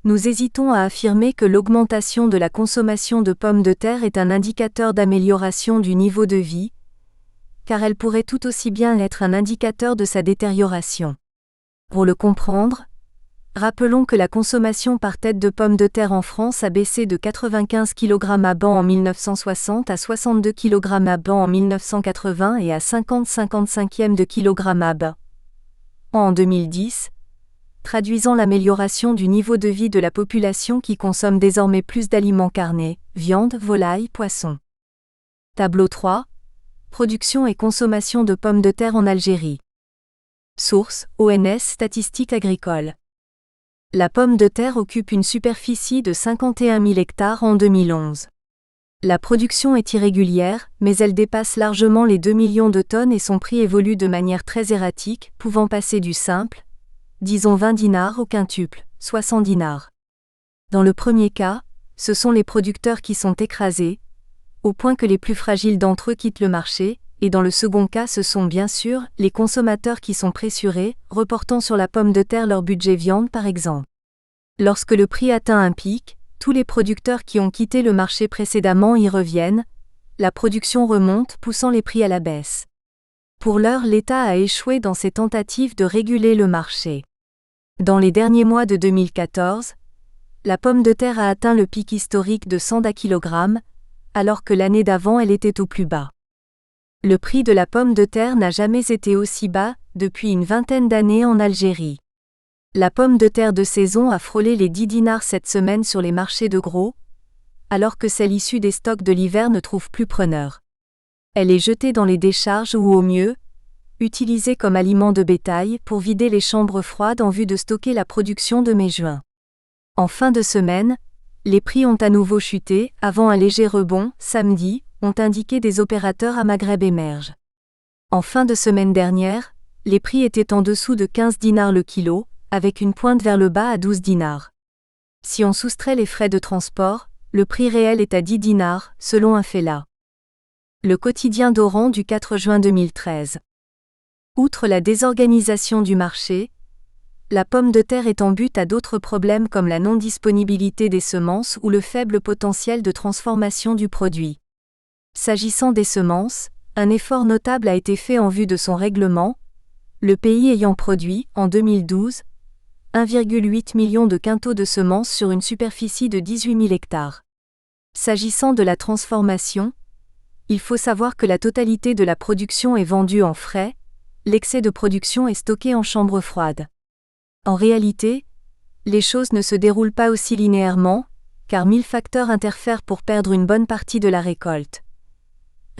nous hésitons à affirmer que l'augmentation de la consommation de pommes de terre est un indicateur d'amélioration du niveau de vie, car elle pourrait tout aussi bien être un indicateur de sa détérioration. Pour le comprendre, rappelons que la consommation par tête de pommes de terre en France a baissé de 95 kg à ban en 1960 à 62 kg à ban en 1980 et à 50-55e de kg à ban en 2010, traduisant l'amélioration du niveau de vie de la population qui consomme désormais plus d'aliments carnés, viande, volaille, poisson. Tableau 3. Production et consommation de pommes de terre en Algérie. Source, ONS Statistiques agricoles. La pomme de terre occupe une superficie de 51 000 hectares en 2011. La production est irrégulière, mais elle dépasse largement les 2 millions de tonnes et son prix évolue de manière très erratique, pouvant passer du simple, disons 20 dinars au quintuple, 60 dinars. Dans le premier cas, ce sont les producteurs qui sont écrasés, au point que les plus fragiles d'entre eux quittent le marché, et dans le second cas ce sont bien sûr les consommateurs qui sont pressurés, reportant sur la pomme de terre leur budget viande par exemple. Lorsque le prix atteint un pic, tous les producteurs qui ont quitté le marché précédemment y reviennent, la production remonte poussant les prix à la baisse. Pour l'heure, l'État a échoué dans ses tentatives de réguler le marché. Dans les derniers mois de 2014, la pomme de terre a atteint le pic historique de 100 kg, alors que l'année d'avant elle était au plus bas. Le prix de la pomme de terre n'a jamais été aussi bas, depuis une vingtaine d'années en Algérie. La pomme de terre de saison a frôlé les 10 dinars cette semaine sur les marchés de gros, alors que celle issue des stocks de l'hiver ne trouve plus preneur. Elle est jetée dans les décharges ou au mieux, utilisée comme aliment de bétail pour vider les chambres froides en vue de stocker la production de mai-juin. En fin de semaine, les prix ont à nouveau chuté, avant un léger rebond, samedi, ont indiqué des opérateurs à Maghreb Émerge. En fin de semaine dernière, les prix étaient en dessous de 15 dinars le kilo, avec une pointe vers le bas à 12 dinars. Si on soustrait les frais de transport, le prix réel est à 10 dinars, selon un Fella. Le quotidien d'Oran du 4 juin 2013. Outre la désorganisation du marché, la pomme de terre est en butte à d'autres problèmes comme la non-disponibilité des semences ou le faible potentiel de transformation du produit. S'agissant des semences, un effort notable a été fait en vue de son règlement, le pays ayant produit, en 2012, 1,8 million de quintaux de semences sur une superficie de 18 000 hectares. S'agissant de la transformation, il faut savoir que la totalité de la production est vendue en frais, l'excès de production est stocké en chambre froide. En réalité, les choses ne se déroulent pas aussi linéairement, car 1000 facteurs interfèrent pour perdre une bonne partie de la récolte.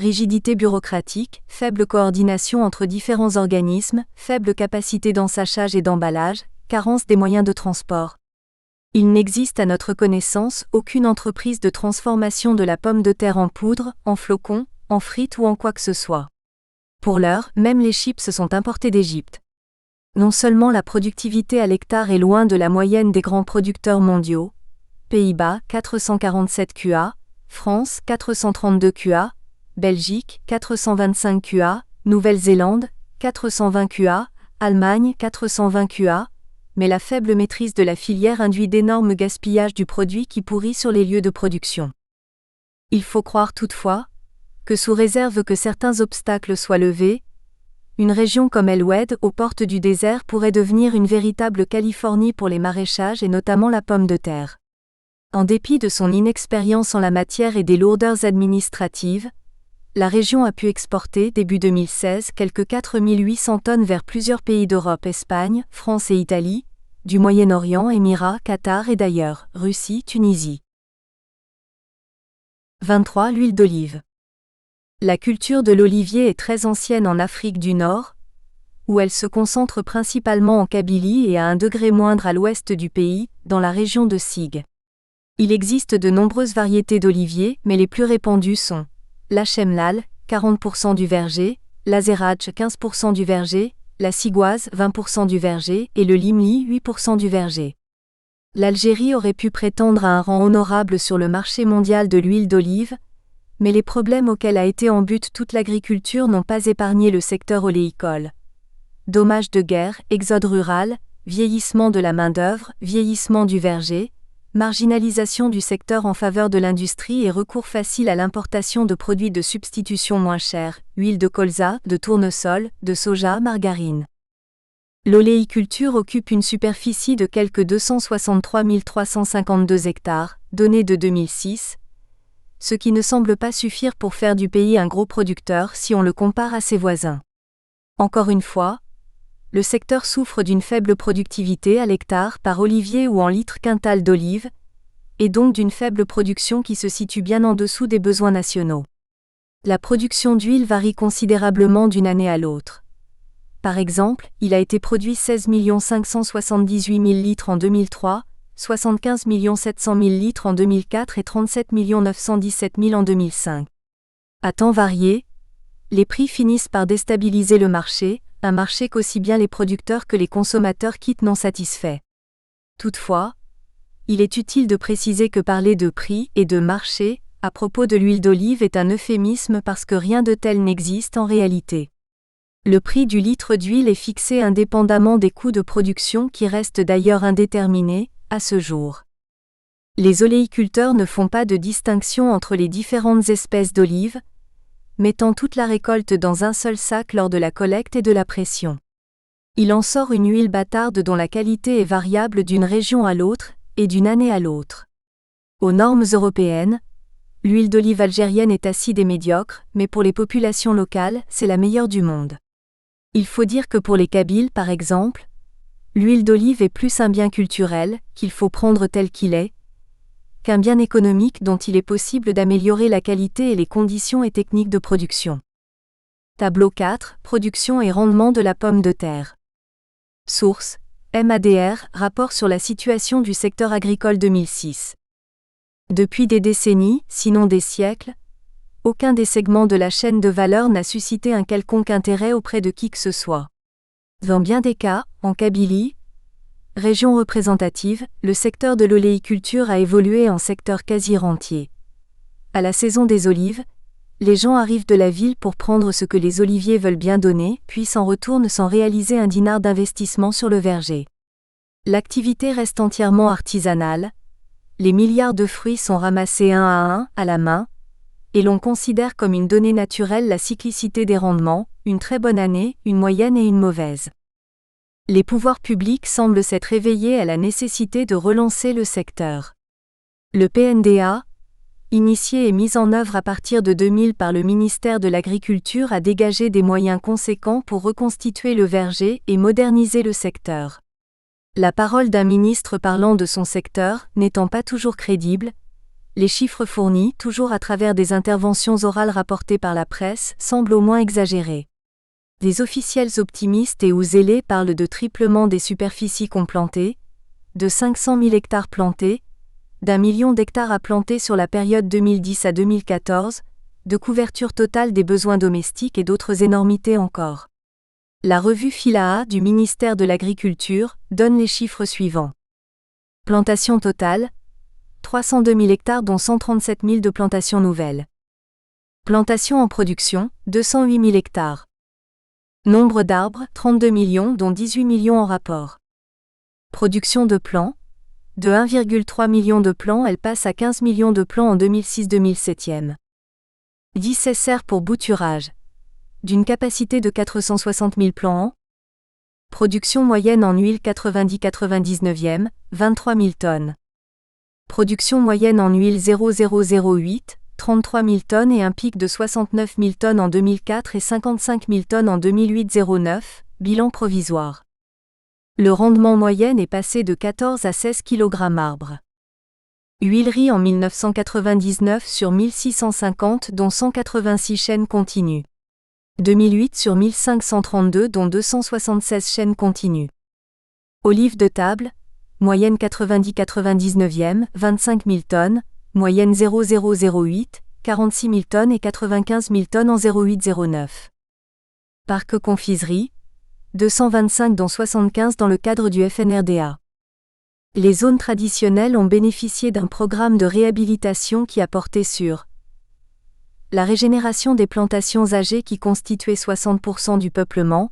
Rigidité bureaucratique, faible coordination entre différents organismes, faible capacité d'ensachage et d'emballage, carence des moyens de transport. Il n'existe à notre connaissance aucune entreprise de transformation de la pomme de terre en poudre, en flocons, en frites ou en quoi que ce soit. Pour l'heure, même les chips sont importés d'Égypte. Non seulement la productivité à l'hectare est loin de la moyenne des grands producteurs mondiaux, Pays-Bas 447 QA, France 432 QA, Belgique 425 QA, Nouvelle-Zélande 420 QA, Allemagne 420 QA, mais la faible maîtrise de la filière induit d'énormes gaspillages du produit qui pourrit sur les lieux de production. Il faut croire toutefois que sous réserve que certains obstacles soient levés, une région comme El Oued, aux portes du désert, pourrait devenir une véritable Californie pour les maraîchages et notamment la pomme de terre. En dépit de son inexpérience en la matière et des lourdeurs administratives, la région a pu exporter, début 2016, quelques 4800 tonnes vers plusieurs pays d'Europe, Espagne, France et Italie, du Moyen-Orient, Émirats, Qatar et d'ailleurs, Russie, Tunisie. 23. L'huile d'olive. La culture de l'olivier est très ancienne en Afrique du Nord, où elle se concentre principalement en Kabylie et à un degré moindre à l'ouest du pays, dans la région de Sig. Il existe de nombreuses variétés d'oliviers, mais les plus répandues sont la Chemlal, 40% du verger, la Zerach, 15% du verger, la Sigoise, 20% du verger, et le Limli, 8% du verger. L'Algérie aurait pu prétendre à un rang honorable sur le marché mondial de l'huile d'olive, mais les problèmes auxquels a été en butte toute l'agriculture n'ont pas épargné le secteur oléicole. Dommages de guerre, exode rural, vieillissement de la main-d'œuvre, vieillissement du verger, marginalisation du secteur en faveur de l'industrie et recours facile à l'importation de produits de substitution moins chers, huile de colza, de tournesol, de soja, margarine. L'oléiculture occupe une superficie de quelque 263 352 hectares, données de 2006, ce qui ne semble pas suffire pour faire du pays un gros producteur si on le compare à ses voisins. Encore une fois, le secteur souffre d'une faible productivité à l'hectare par olivier ou en litres quintal d'olive, et donc d'une faible production qui se situe bien en dessous des besoins nationaux. La production d'huile varie considérablement d'une année à l'autre. Par exemple, il a été produit 16 578 000 litres en 2003, 75 700 000 litres en 2004 et 37 917 000 en 2005. À temps varié, les prix finissent par déstabiliser le marché, un marché qu'aussi bien les producteurs que les consommateurs quittent non satisfaits. Toutefois, il est utile de préciser que parler de prix et de marché, à propos de l'huile d'olive est un euphémisme parce que rien de tel n'existe en réalité. Le prix du litre d'huile est fixé indépendamment des coûts de production qui restent d'ailleurs indéterminés, à ce jour. Les oléiculteurs ne font pas de distinction entre les différentes espèces d'olives, mettant toute la récolte dans un seul sac lors de la collecte et de la pression. Il en sort une huile bâtarde dont la qualité est variable d'une région à l'autre et d'une année à l'autre. Aux normes européennes, L'huile d'olive algérienne est acide et médiocre, mais pour les populations locales, c'est la meilleure du monde. Il faut dire que pour les Kabyles par exemple, l'huile d'olive est plus un bien culturel, qu'il faut prendre tel qu'il est, qu'un bien économique dont il est possible d'améliorer la qualité et les conditions et techniques de production. Tableau 4, production et rendement de la pomme de terre. Source: MADR, rapport sur la situation du secteur agricole 2006. Depuis des décennies, sinon des siècles, aucun des segments de la chaîne de valeur n'a suscité un quelconque intérêt auprès de qui que ce soit. Dans bien des cas, en Kabylie, région représentative, le secteur de l'oléiculture a évolué en secteur quasi rentier. À la saison des olives, les gens arrivent de la ville pour prendre ce que les oliviers veulent bien donner, puis s'en retournent sans réaliser un dinar d'investissement sur le verger. L'activité reste entièrement artisanale, les milliards de fruits sont ramassés un à un, à la main, et l'on considère comme une donnée naturelle la cyclicité des rendements, une très bonne année, une moyenne et une mauvaise. Les pouvoirs publics semblent s'être réveillés à la nécessité de relancer le secteur. Le PNDA, initié et mis en œuvre à partir de 2000 par le ministère de l'Agriculture, a dégagé des moyens conséquents pour reconstituer le verger et moderniser le secteur. La parole d'un ministre parlant de son secteur n'étant pas toujours crédible, les chiffres fournis, toujours à travers des interventions orales rapportées par la presse, semblent au moins exagérés. Des officiels optimistes et ou zélés parlent de triplement des superficies complantées, de 500 000 hectares plantés, d'1 million d'hectares à planter sur la période 2010 à 2014, de couverture totale des besoins domestiques et d'autres énormités encore. La revue Philaha du ministère de l'Agriculture donne les chiffres suivants. Plantation totale, 302 000 hectares dont 137 000 de plantations nouvelles. Plantation en production, 208 000 hectares. Nombre d'arbres, 32 millions dont 18 millions en rapport. Production de plants, de 1,3 million de plants elle passe à 15 millions de plants en 2006-2007. 10 SR pour bouturage. D'une capacité de 460 000 plants an. Production moyenne en huile 90-99e, 23 000 tonnes. Production moyenne en huile 0008, 33 000 tonnes et un pic de 69 000 tonnes en 2004 et 55 000 tonnes en 2008-09, bilan provisoire. Le rendement moyen est passé de 14 à 16 kg arbre. Huilerie en 1999 sur 1650 dont 186 chaînes continues. 2008 sur 1532 dont 276 chaînes continues. Olives de table, moyenne 90-99e, 25 000 tonnes, moyenne 0008, 46 000 tonnes et 95 000 tonnes en 0809. Parc confiserie, 225 dont 75 dans le cadre du FNRDA. Les zones traditionnelles ont bénéficié d'un programme de réhabilitation qui a porté sur la régénération des plantations âgées qui constituaient 60% du peuplement,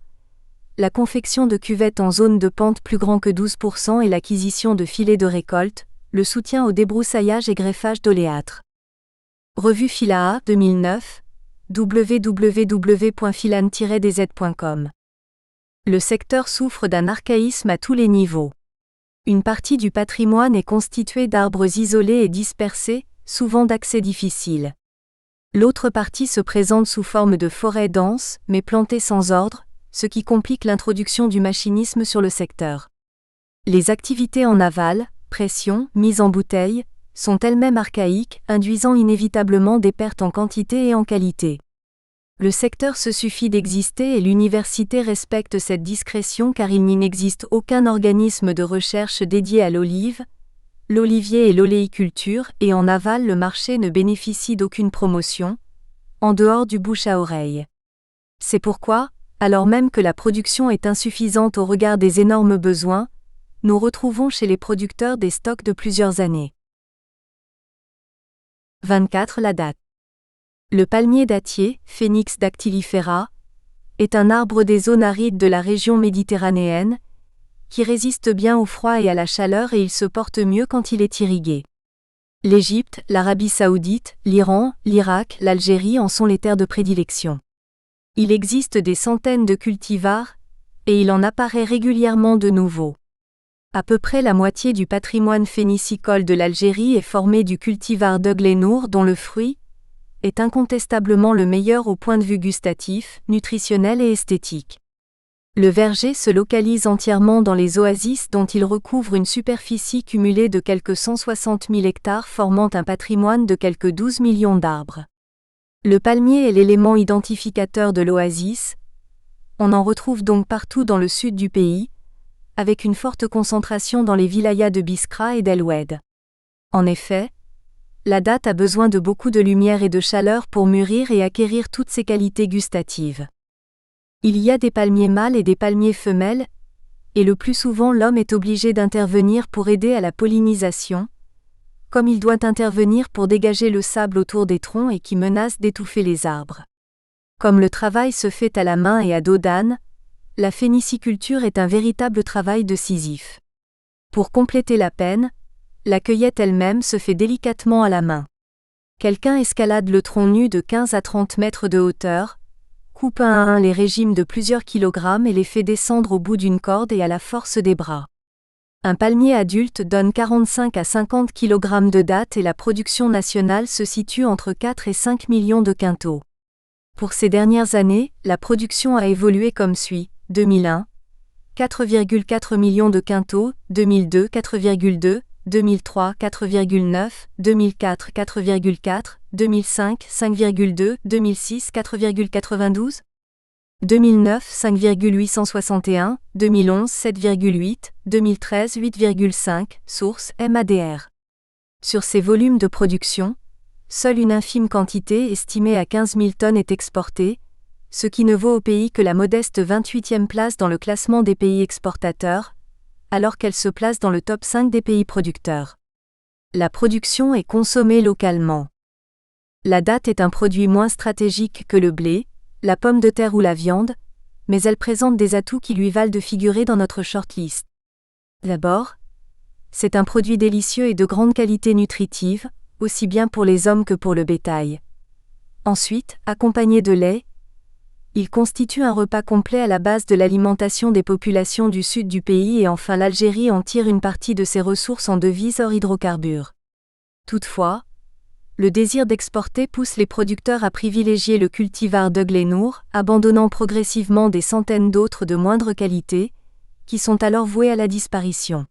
la confection de cuvettes en zone de pente plus grand que 12% et l'acquisition de filets de récolte, le soutien au débroussaillage et greffage d'oléâtres. Revue Philaha, 2009, www.philan-dz.com. Le secteur souffre d'un archaïsme à tous les niveaux. Une partie du patrimoine est constituée d'arbres isolés et dispersés, souvent d'accès difficile. L'autre partie se présente sous forme de forêts denses, mais plantées sans ordre, ce qui complique l'introduction du machinisme sur le secteur. Les activités en aval, pression, mise en bouteille, sont elles-mêmes archaïques, induisant inévitablement des pertes en quantité et en qualité. Le secteur se suffit d'exister et l'université respecte cette discrétion car il n'existe aucun organisme de recherche dédié à l'olive, l'olivier et l'oléiculture, et en aval le marché ne bénéficie d'aucune promotion, en dehors du bouche à oreille. C'est pourquoi, alors même que la production est insuffisante au regard des énormes besoins, nous retrouvons chez les producteurs des stocks de plusieurs années. 24 La date. Le palmier dattier, Phoenix dactylifera, est un arbre des zones arides de la région méditerranéenne, qui résiste bien au froid et à la chaleur et il se porte mieux quand il est irrigué. L'Égypte, l'Arabie Saoudite, l'Iran, l'Irak, l'Algérie en sont les terres de prédilection. Il existe des centaines de cultivars, et il en apparaît régulièrement de nouveaux. À peu près la moitié du patrimoine phénicicole de l'Algérie est formé du cultivar d'Oeglenour dont le fruit est incontestablement le meilleur au point de vue gustatif, nutritionnel et esthétique. Le verger se localise entièrement dans les oasis dont il recouvre une superficie cumulée de quelque 160 000 hectares formant un patrimoine de quelque 12 millions d'arbres. Le palmier est l'élément identificateur de l'oasis. On en retrouve donc partout dans le sud du pays, avec une forte concentration dans les wilayas de Biskra et d'El Oued. En effet, la datte a besoin de beaucoup de lumière et de chaleur pour mûrir et acquérir toutes ses qualités gustatives. Il y a des palmiers mâles et des palmiers femelles, et le plus souvent l'homme est obligé d'intervenir pour aider à la pollinisation, comme il doit intervenir pour dégager le sable autour des troncs et qui menace d'étouffer les arbres. Comme le travail se fait à la main et à dos d'âne, la phéniciculture est un véritable travail de Sisyphe. Pour compléter la peine, la cueillette elle-même se fait délicatement à la main. Quelqu'un escalade le tronc nu de 15 à 30 mètres de hauteur, coupe un à un les régimes de plusieurs kilogrammes et les fait descendre au bout d'une corde et à la force des bras. Un palmier adulte donne 45 à 50 kg de dattes et la production nationale se situe entre 4 et 5 millions de quintaux. Pour ces dernières années, la production a évolué comme suit: 2001, 4,4 millions de quintaux, 2002, 4,2, 2003, 4,9, 2004, 4,4, 2005, 5,2, 2006, 4,92, 2009, 5,861, 2011, 7,8, 2013, 8,5, source MADR. Sur ces volumes de production, seule une infime quantité estimée à 15 000 tonnes est exportée, ce qui ne vaut au pays que la modeste 28e place dans le classement des pays exportateurs, alors qu'elle se place dans le top 5 des pays producteurs. La production est consommée localement. La datte est un produit moins stratégique que le blé, la pomme de terre ou la viande, mais elle présente des atouts qui lui valent de figurer dans notre shortlist. D'abord, c'est un produit délicieux et de grande qualité nutritive, aussi bien pour les hommes que pour le bétail. Ensuite, accompagné de lait, il constitue un repas complet à la base de l'alimentation des populations du sud du pays et enfin l'Algérie en tire une partie de ses ressources en devises hors hydrocarbures. Toutefois, le désir d'exporter pousse les producteurs à privilégier le cultivar d'Oeglenour, abandonnant progressivement des centaines d'autres de moindre qualité, qui sont alors voués à la disparition.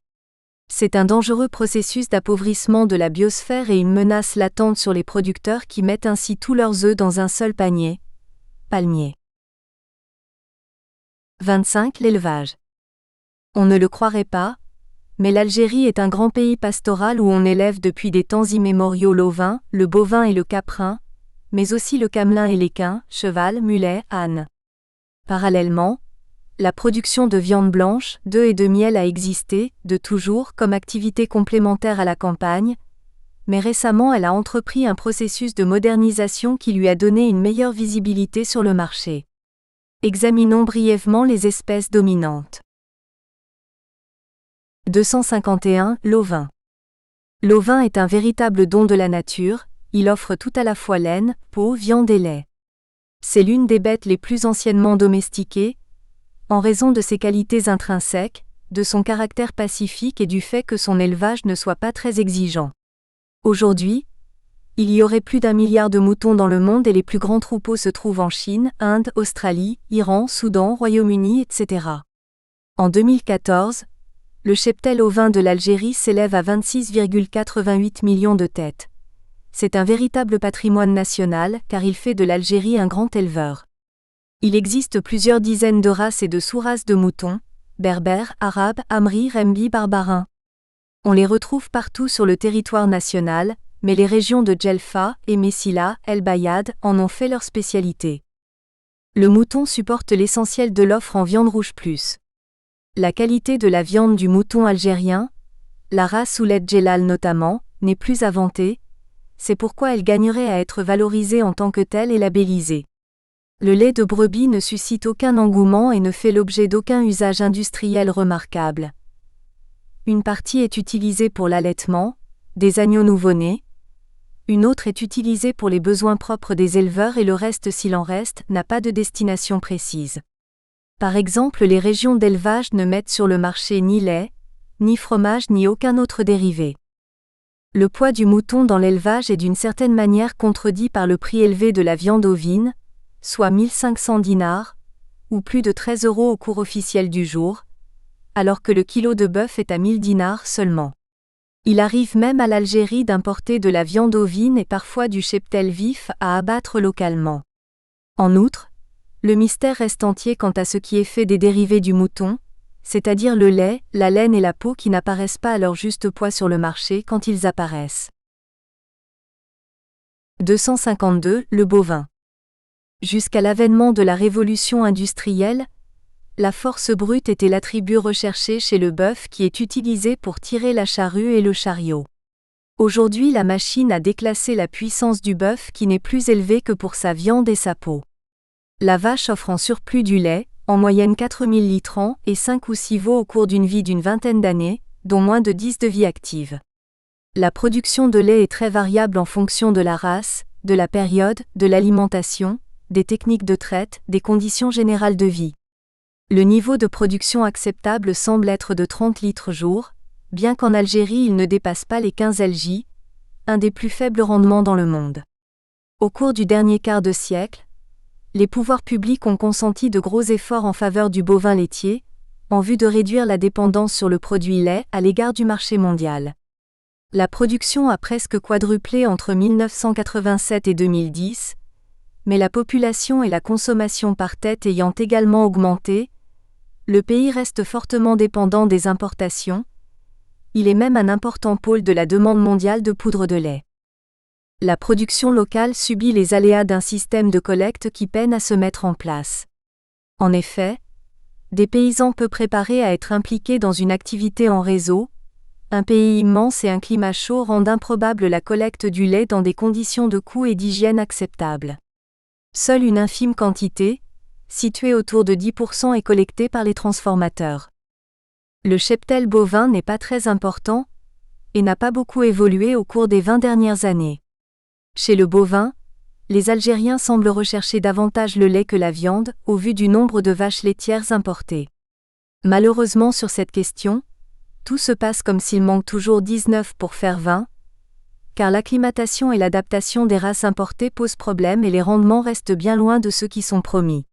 C'est un dangereux processus d'appauvrissement de la biosphère et une menace latente sur les producteurs qui mettent ainsi tous leurs œufs dans un seul panier. Palmier. 25. L'élevage. On ne le croirait pas, mais l'Algérie est un grand pays pastoral où on élève depuis des temps immémoriaux l'ovin, le bovin et le caprin, mais aussi le camelin et l'équin, cheval, mulet, âne. Parallèlement, la production de viande blanche, d'œufs et de miel a existé, de toujours, comme activité complémentaire à la campagne, mais récemment elle a entrepris un processus de modernisation qui lui a donné une meilleure visibilité sur le marché. Examinons brièvement les espèces dominantes. 251. L'ovin. L'ovin est un véritable don de la nature, il offre tout à la fois laine, peau, viande et lait. C'est l'une des bêtes les plus anciennement domestiquées, en raison de ses qualités intrinsèques, de son caractère pacifique et du fait que son élevage ne soit pas très exigeant. Aujourd'hui, il y aurait plus d'1 milliard de moutons dans le monde et les plus grands troupeaux se trouvent en Chine, Inde, Australie, Iran, Soudan, Royaume-Uni, etc. En 2014, le cheptel ovin de l'Algérie s'élève à 26,88 millions de têtes. C'est un véritable patrimoine national car il fait de l'Algérie un grand éleveur. Il existe plusieurs dizaines de races et de sous-races de moutons, berbères, arabes, amri, rembi, barbarins. On les retrouve partout sur le territoire national, mais les régions de Djelfa, et Messila, El Bayad en ont fait leur spécialité. Le mouton supporte l'essentiel de l'offre en viande rouge plus. La qualité de la viande du mouton algérien, la race Ouled Djellal notamment, n'est plus à vanter, c'est pourquoi elle gagnerait à être valorisée en tant que telle et labellisée. Le lait de brebis ne suscite aucun engouement et ne fait l'objet d'aucun usage industriel remarquable. Une partie est utilisée pour l'allaitement, des agneaux nouveau-nés, une autre est utilisée pour les besoins propres des éleveurs et le reste s'il en reste n'a pas de destination précise. Par exemple, les régions d'élevage ne mettent sur le marché ni lait, ni fromage ni aucun autre dérivé. Le poids du mouton dans l'élevage est d'une certaine manière contredit par le prix élevé de la viande ovine, soit 1500 dinars, ou plus de 13 € au cours officiel du jour, alors que le kilo de bœuf est à 1000 dinars seulement. Il arrive même à l'Algérie d'importer de la viande ovine et parfois du cheptel vif à abattre localement. En outre, le mystère reste entier quant à ce qui est fait des dérivés du mouton, c'est-à-dire le lait, la laine et la peau qui n'apparaissent pas à leur juste poids sur le marché quand ils apparaissent. 252. Le bovin. Jusqu'à l'avènement de la révolution industrielle, la force brute était l'attribut recherché chez le bœuf qui est utilisé pour tirer la charrue et le chariot. Aujourd'hui, la machine a déclassé la puissance du bœuf qui n'est plus élevée que pour sa viande et sa peau. La vache offre en surplus du lait, en moyenne 4000 litres an et 5 ou 6 veaux au cours d'une vie d'une vingtaine d'années, dont moins de 10 de vie active. La production de lait est très variable en fonction de la race, de la période, de l'alimentation, des techniques de traite, des conditions générales de vie. Le niveau de production acceptable semble être de 30 litres jour, bien qu'en Algérie il ne dépasse pas les 15 lj, un des plus faibles rendements dans le monde. Au cours du dernier quart de siècle, les pouvoirs publics ont consenti de gros efforts en faveur du bovin laitier, en vue de réduire la dépendance sur le produit lait à l'égard du marché mondial. La production a presque quadruplé entre 1987 et 2010, mais la population et la consommation par tête ayant également augmenté, le pays reste fortement dépendant des importations. Il est même un important pôle de la demande mondiale de poudre de lait. La production locale subit les aléas d'un système de collecte qui peine à se mettre en place. En effet, des paysans peu préparés à être impliqués dans une activité en réseau, un pays immense et un climat chaud rendent improbable la collecte du lait dans des conditions de coût et d'hygiène acceptables. Seule une infime quantité, située autour de 10%, est collectée par les transformateurs. Le cheptel bovin n'est pas très important et n'a pas beaucoup évolué au cours des 20 dernières années. Chez le bovin, les Algériens semblent rechercher davantage le lait que la viande, au vu du nombre de vaches laitières importées. Malheureusement sur cette question, tout se passe comme s'il manque toujours 19 pour faire 20, car l'acclimatation et l'adaptation des races importées posent problème et les rendements restent bien loin de ceux qui sont promis.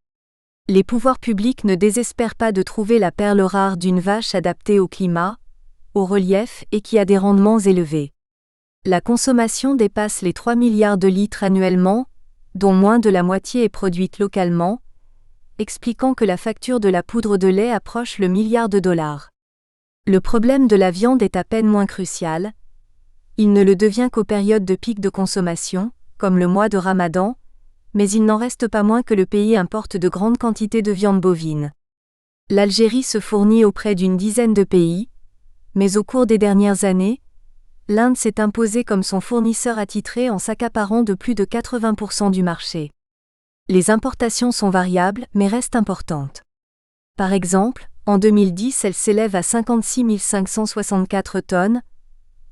Les pouvoirs publics ne désespèrent pas de trouver la perle rare d'une vache adaptée au climat, au relief et qui a des rendements élevés. La consommation dépasse les 3 milliards de litres annuellement, dont moins de la moitié est produite localement, expliquant que la facture de la poudre de lait approche le milliard de dollars. Le problème de la viande est à peine moins crucial. Il ne le devient qu'aux périodes de pic de consommation, comme le mois de Ramadan, mais il n'en reste pas moins que le pays importe de grandes quantités de viande bovine. L'Algérie se fournit auprès d'une dizaine de pays, mais au cours des dernières années, l'Inde s'est imposée comme son fournisseur attitré en s'accaparant de plus de 80% du marché. Les importations sont variables mais restent importantes. Par exemple, en 2010 elles s'élèvent à 56 564 tonnes,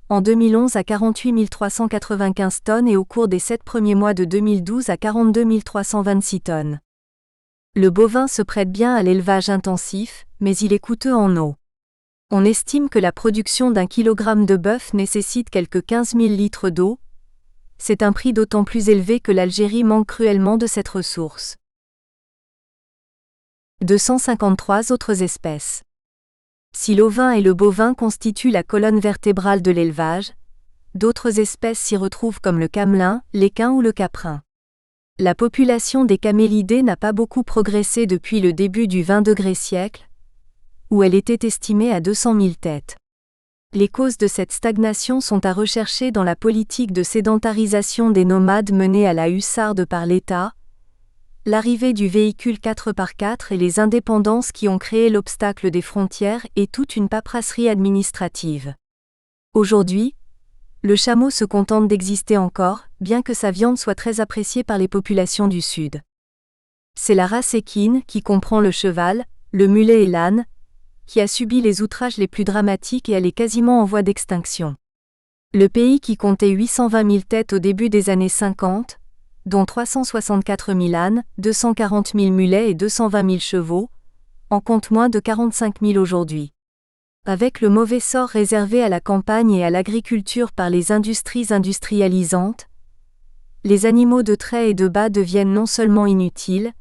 en 2011 à 48 395 tonnes et au cours des 7 premiers mois de 2012 à 42 326 tonnes. Le bovin se prête bien à l'élevage intensif, mais il est coûteux en eau. On estime que la production d'un kilogramme de bœuf nécessite quelques 15 000 litres d'eau. C'est un prix d'autant plus élevé que l'Algérie manque cruellement de cette ressource. 253 autres espèces. Si l'ovin et le bovin constituent la colonne vertébrale de l'élevage, d'autres espèces s'y retrouvent comme le camelin, l'équin ou le caprin. La population des camélidés n'a pas beaucoup progressé depuis le début du XX siècle, où elle était estimée à 200 000 têtes. Les causes de cette stagnation sont à rechercher dans la politique de sédentarisation des nomades menée à la hussarde par l'État, l'arrivée du véhicule 4x4 et les indépendances qui ont créé l'obstacle des frontières et toute une paperasserie administrative. Aujourd'hui, le chameau se contente d'exister encore, bien que sa viande soit très appréciée par les populations du Sud. C'est la race équine, qui comprend le cheval, le mulet et l'âne, qui a subi les outrages les plus dramatiques et elle est quasiment en voie d'extinction. Le pays qui comptait 820 000 têtes au début des années 50, dont 364 000 ânes, 240 000 mulets et 220 000 chevaux, en compte moins de 45 000 aujourd'hui. Avec le mauvais sort réservé à la campagne et à l'agriculture par les industries industrialisantes, les animaux de trait et de bas deviennent non seulement inutiles,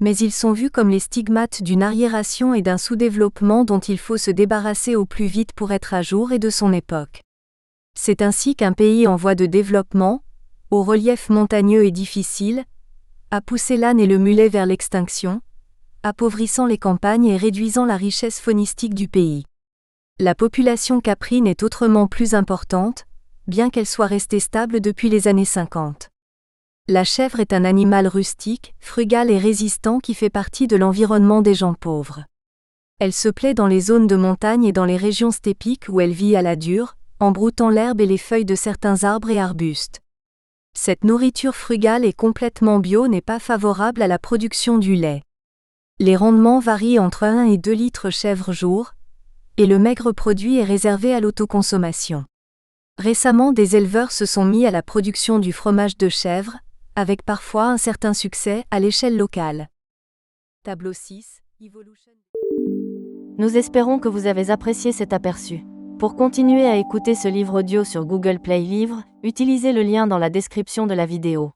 mais ils sont vus comme les stigmates d'une arriération et d'un sous-développement dont il faut se débarrasser au plus vite pour être à jour et de son époque. C'est ainsi qu'un pays en voie de développement, au relief montagneux et difficile, a poussé l'âne et le mulet vers l'extinction, appauvrissant les campagnes et réduisant la richesse faunistique du pays. La population caprine est autrement plus importante, bien qu'elle soit restée stable depuis les années 50. La chèvre est un animal rustique, frugal et résistant qui fait partie de l'environnement des gens pauvres. Elle se plaît dans les zones de montagne et dans les régions steppiques où elle vit à la dure, en broutant l'herbe et les feuilles de certains arbres et arbustes. Cette nourriture frugale et complètement bio n'est pas favorable à la production du lait. Les rendements varient entre 1 et 2 litres chèvre jour, et le maigre produit est réservé à l'autoconsommation. Récemment, des éleveurs se sont mis à la production du fromage de chèvre, avec parfois un certain succès à l'échelle locale. Tableau 6, Evolution. Nous espérons que vous avez apprécié cet aperçu. Pour continuer à écouter ce livre audio sur Google Play Livres, utilisez le lien dans la description de la vidéo.